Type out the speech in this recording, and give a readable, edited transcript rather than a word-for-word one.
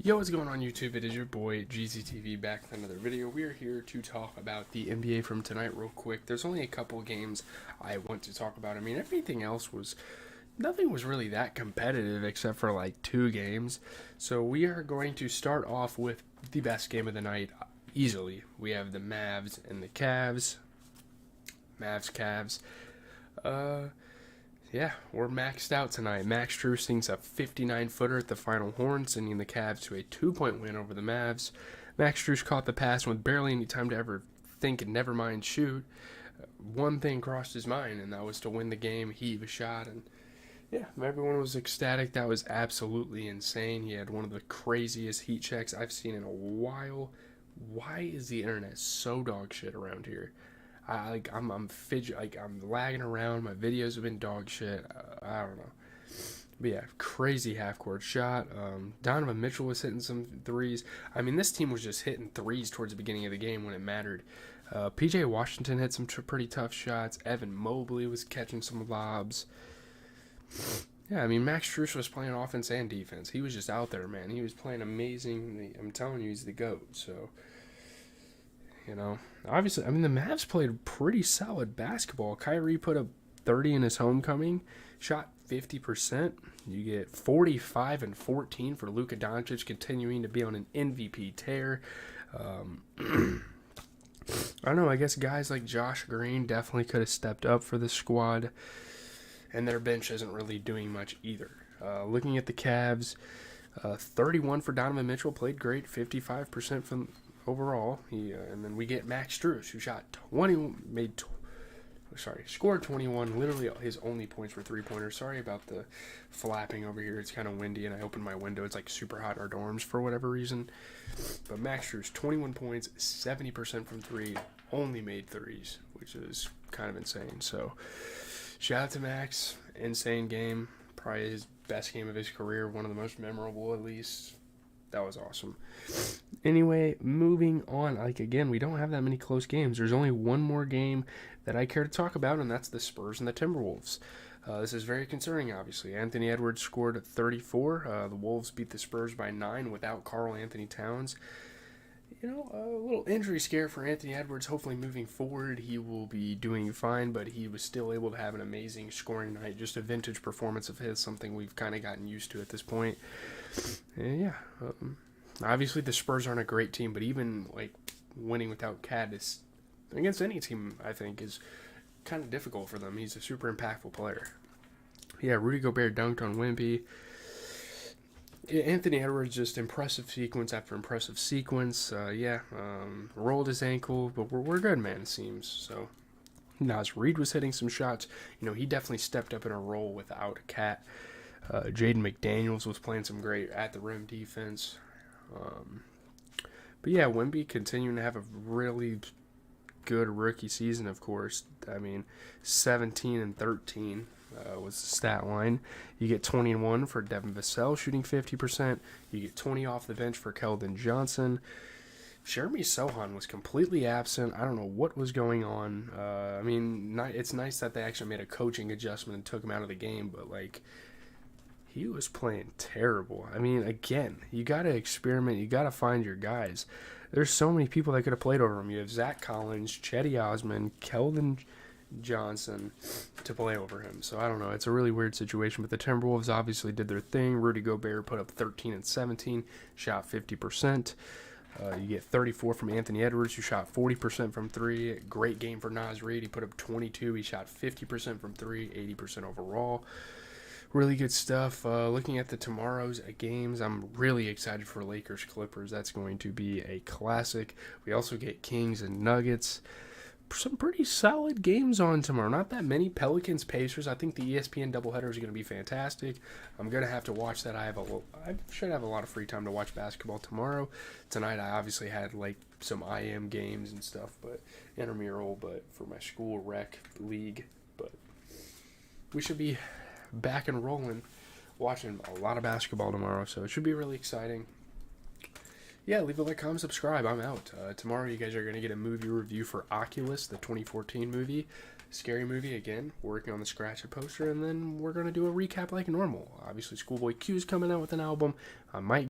Yo, what's going on YouTube? It is your boy GZTV back with another video. We are here to talk about the NBA from tonight real quick. There's only a couple games I want to talk about. I mean, everything else was, nothing was really that competitive except for like two games. So we are going to start off with the best game of the night easily. We have the Mavs and the Cavs. Mavs, Cavs. Uh, yeah, we're maxed out tonight. Max Strus sinks a 59-footer at the final horn, sending the Cavs to a 2-point win over the Mavs. Max Strus caught the pass with barely any time to ever think and never mind shoot. One thing crossed his mind, and that was to win the game, heave a shot, and yeah, everyone was ecstatic. That was absolutely insane. He had one of the craziest heat checks I've seen in a while. Why is the internet so dog shit around here? I'm fidget, like I'm lagging around. My videos have been dog shit. I don't know. But yeah, crazy half court shot. Donovan Mitchell was hitting some threes. I mean, this team was just hitting threes towards the beginning of the game when it mattered. PJ Washington hit some pretty tough shots. Evan Mobley was catching some lobs. Yeah, I mean, Max Strus was playing offense and defense. He was just out there, man. He was playing amazing. I'm telling you, he's the GOAT. So, obviously, I mean, the Mavs played pretty solid basketball. Kyrie put up 30 in his homecoming, shot 50%. You get 45 and 14 for Luka Doncic, continuing to be on an MVP tear. I don't know, I guess guys like Josh Green definitely could have stepped up for the squad, and their bench isn't really doing much either. Looking at the Cavs, 31 for Donovan Mitchell, played great, 55% from overall. And then we get Max Strus, who shot 20, scored 21. Literally, his only points were three-pointers. Sorry about the flapping over here. It's kind of windy, and I opened my window. It's like super hot in our dorms for whatever reason. But Max Strus, 21 points, 70% from three, only made threes, which is kind of insane. So, shout out to Max. Insane game. Probably his best game of his career. One of the most memorable, at least. That was awesome. Anyway, moving on. Again, we don't have that many close games. There's only one more game that I care to talk about, and that's the Spurs and the Timberwolves. This is very concerning, obviously. Anthony Edwards scored 34. The Wolves beat the Spurs by 9 without Karl Anthony Towns. A little injury scare for Anthony Edwards. Hopefully, moving forward, he will be doing fine, but he was still able to have an amazing scoring night. Just a vintage performance of his, something we've kind of gotten used to at this point. And yeah, obviously the Spurs aren't a great team, but even winning without Cat is against any team, I think, is kind of difficult for them. He's a super impactful player. Yeah, Rudy Gobert dunked on Wimpy. Anthony Edwards just impressive sequence after impressive sequence. Rolled his ankle, but we're good, man, it seems. So Nas Reed was hitting some shots. He definitely stepped up in a role without a Cat. Jaden McDaniels was playing some great at the rim defense. But yeah, Wemby continuing to have a really good rookie season, of course. I mean, 17 and 13 was the stat line. You get 21 for Devin Vassell shooting 50%. You get 20 off the bench for Keldon Johnson. Jeremy Sohan was completely absent. I don't know what was going on. It's nice that they actually made a coaching adjustment and took him out of the game, but he was playing terrible. I mean, again, you got to experiment. You got to find your guys. There's so many people that could have played over him. You have Zach Collins, Chetty Osman, Keldon Johnson to play over him. So I don't know. It's a really weird situation. But the Timberwolves obviously did their thing. Rudy Gobert put up 13 and 17, shot 50%. You get 34 from Anthony Edwards, who shot 40% from three. Great game for Nas Reed. He put up 22. He shot 50% from three, 80% overall. Really good stuff. Looking at the tomorrow's games, I'm really excited for Lakers Clippers. That's going to be a classic. We also get Kings and Nuggets. Some pretty solid games on tomorrow. Not that many. Pelicans Pacers. I think the ESPN doubleheader is going to be fantastic. I'm going to have to watch that. I should have a lot of free time to watch basketball tomorrow. Tonight I obviously had some IM games and stuff, but intramural, but for my school rec league. But we should be back and rolling, watching a lot of basketball tomorrow, so it should be really exciting. Yeah, leave a like, comment, subscribe. I'm out. Tomorrow you guys are going to get a movie review for Oculus, the 2014 movie. Scary movie again, working on the scratch it poster, and then we're going to do a recap like normal. Obviously, Schoolboy Q's coming out with an album. I might